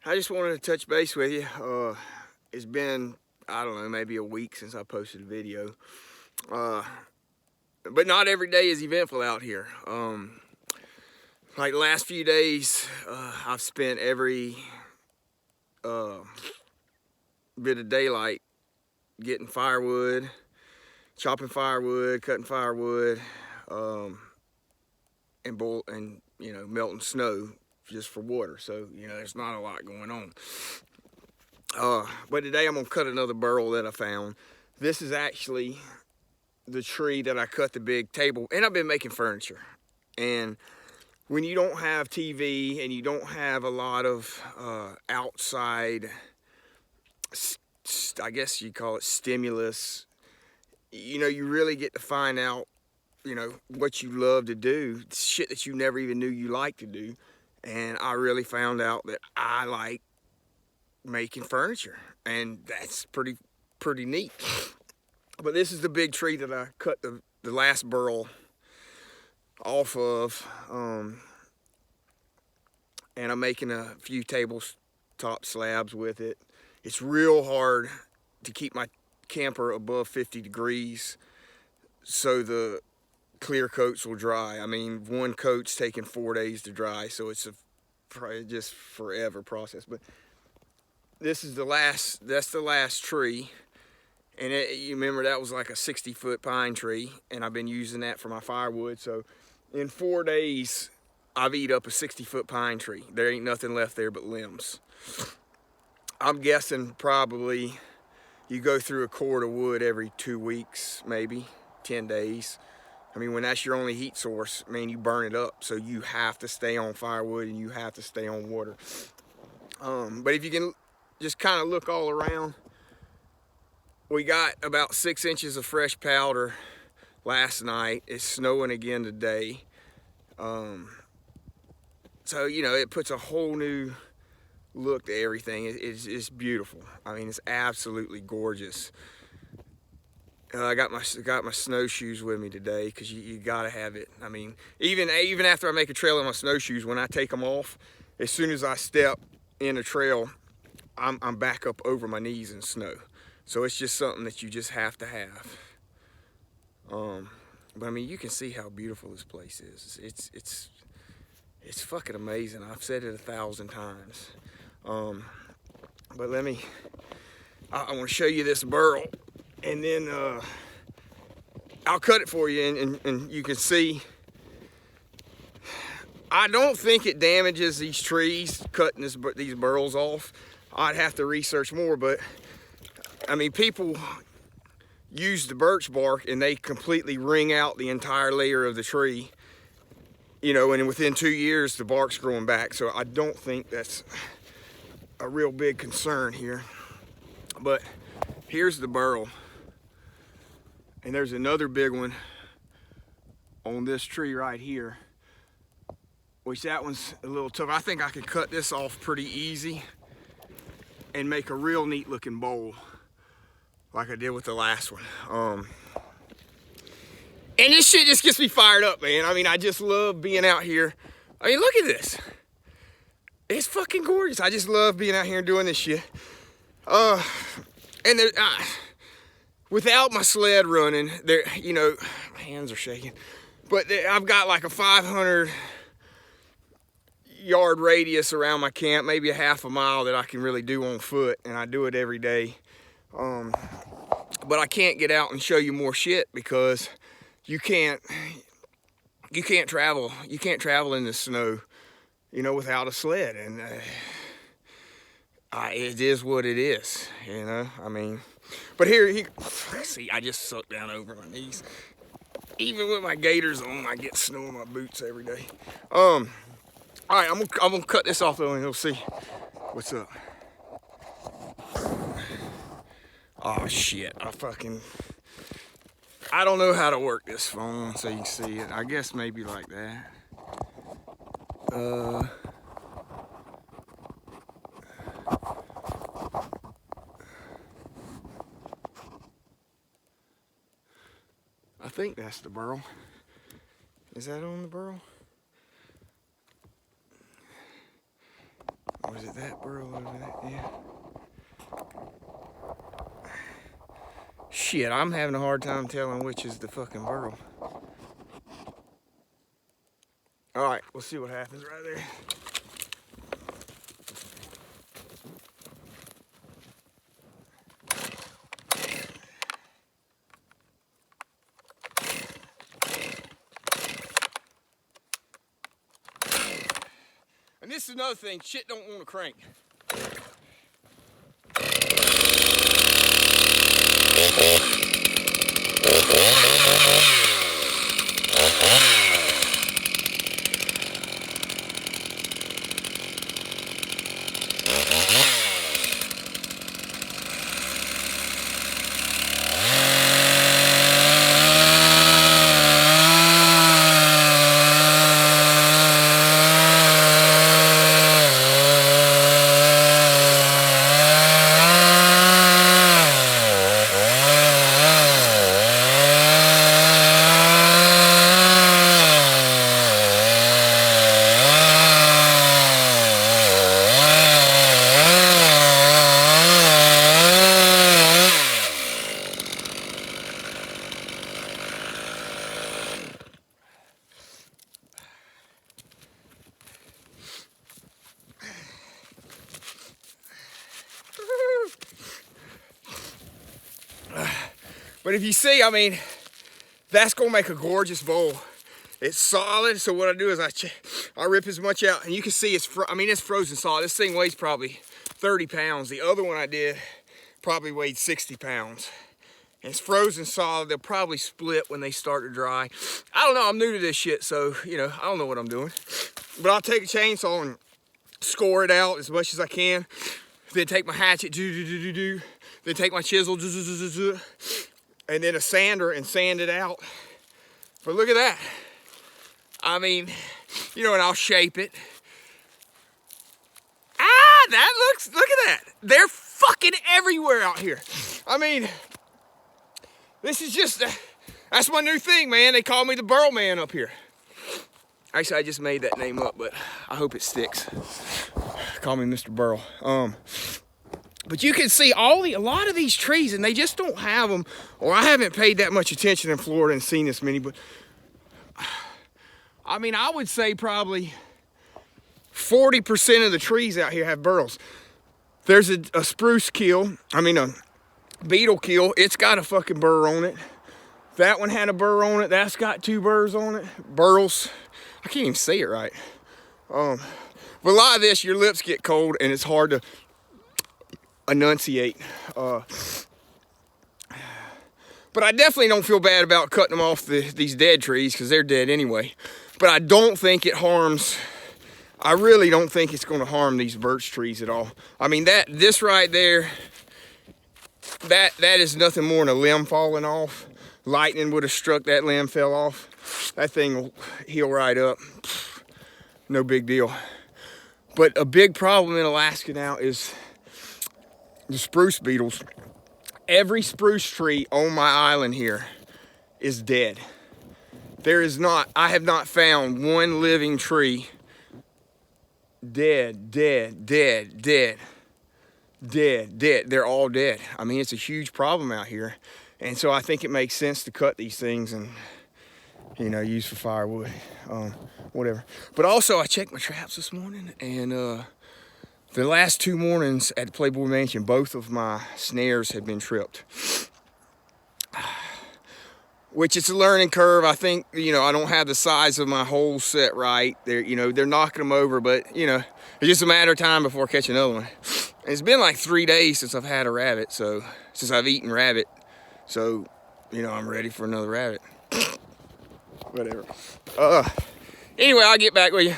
I just wanted to touch base with you. It's been, I don't know, maybe a week since I posted a video. But not every day is eventful out here. Like the last few days, I've spent every bit of daylight getting firewood, chopping firewood, cutting firewood, and melting snow just for water. So there's not a lot going on. But today I'm gonna cut another burl that I found. This is actually the tree that I cut the big table, and I've been making furniture. And when you don't have TV and you don't have a lot of outside, I guess you call it stimulus, you really get to find out, what you love to do, shit that you never even knew you liked to do. And I really found out that I like making furniture, and that's pretty neat. But this is the big tree that I cut the last burl off of, and I'm making a few tabletop slabs with it. It's real hard to keep my camper above 50 degrees so the clear coats will dry. I mean, one coat's taking 4 days to dry, so it's probably just forever process. But this is that's the last tree. And you remember that was like a 60-foot pine tree, and I've been using that for my firewood. So in 4 days, I've eat up a 60-foot pine tree. There ain't nothing left there but limbs. I'm guessing probably you go through a cord of wood every 2 weeks, maybe 10 days. I mean, when that's your only heat source, man, you burn it up. So you have to stay on firewood and you have to stay on water. But if you can just kind of look all around, we got about 6 inches of fresh powder last night. It's snowing again today. So, it puts a whole new look to everything. It's beautiful. I mean, it's absolutely gorgeous. I got my snowshoes with me today because you gotta have it. I mean, even after I make a trail in my snowshoes, when I take them off, as soon as I step in a trail, I'm back up over my knees in snow. So it's just something that you just have to have. But I mean, you can see how beautiful this place is. It's fucking amazing. I've said it 1,000 times. But I want to show you this burl, and then I'll cut it for you, and you can see. I don't think it damages these trees, cutting these burls off. I'd have to research more, but I mean, people use the birch bark and they completely wring out the entire layer of the tree, and within 2 years the bark's growing back. So I don't think that's a real big concern here. But here's the burl, and there's another big one on this tree right here, which that one's a little tough. I think I could cut this off pretty easy and make a real neat looking bowl like I did with the last one. And this shit just gets me fired up, man. I mean, I just love being out here. I mean, look at this. It's fucking gorgeous. I just love being out here and doing this shit. And without my sled running, my hands are shaking. But I've got like a 500-yard radius around my camp, maybe a half a mile that I can really do on foot, and I do it every day. But I can't get out and show you more shit because you can't travel in the snow, without a sled. And it is what it is, I mean, but here, see, I just suck down over my knees. Even with my gaiters on, I get snow in my boots every day. All right, I'm gonna cut this off though, and you'll see what's up. Oh shit, I don't know how to work this phone so you can see it. I guess maybe like that. I think that's the burl. Is that on the burl? Or is it that burl over there? Yeah. Shit, I'm having a hard time telling which is the fucking burl. All right, we'll see what happens right there. And this is another thing, shit don't want to crank. But if you see, I mean, that's gonna make a gorgeous bowl. It's solid, so what I do is I rip as much out, and you can see it's frozen solid. This thing weighs probably 30 pounds. The other one I did probably weighed 60 pounds. And it's frozen solid. They'll probably split when they start to dry. I don't know, I'm new to this shit, so, you know, I don't know what I'm doing. But I'll take a chainsaw and score it out as much as I can. Then take my hatchet, then take my chisel, and then a sander and sand it out. But look at that. I mean, you know, and I'll shape it. Ah, look at that. They're fucking everywhere out here. I mean, this is just, that's my new thing, man. They call me the Burl Man up here. Actually, I just made that name up, but I hope it sticks. Call me Mr. Burl. But you can see a lot of these trees, and they just don't have them, or I haven't paid that much attention in Florida and seen this many, but I mean, I would say probably 40% of the trees out here have burls. There's a spruce kill, a beetle kill. It's got a fucking burr on it. That one had a burr on it. That's got 2 burrs on it. Burls. I can't even say it right. But a lot of this, your lips get cold, and it's hard to enunciate. But I definitely don't feel bad about cutting them off these dead trees, because they're dead anyway. But I don't think it harms, I really don't think it's going to harm these birch trees at all. I mean, this right there, that is nothing more than a limb falling off. Lightning would have struck that limb, fell off. That thing will heal right up. No big deal. But a big problem in Alaska now is the spruce beetles. Every spruce tree on my island here is dead. I have not found one living tree dead. They're all dead. I mean, it's a huge problem out here. And so I think it makes sense to cut these things and, you know, use for firewood, whatever. But also, I checked my traps this morning, and the last 2 mornings at the Playboy Mansion, both of my snares had been tripped. Which is a learning curve. I think, you know, I don't have the size of my holes set right. They're knocking them over, but, you know, it's just a matter of time before I catch another one. And it's been like 3 days since I've had a rabbit, since I've eaten rabbit. So, you know, I'm ready for another rabbit. Whatever. Anyway, I'll get back with you.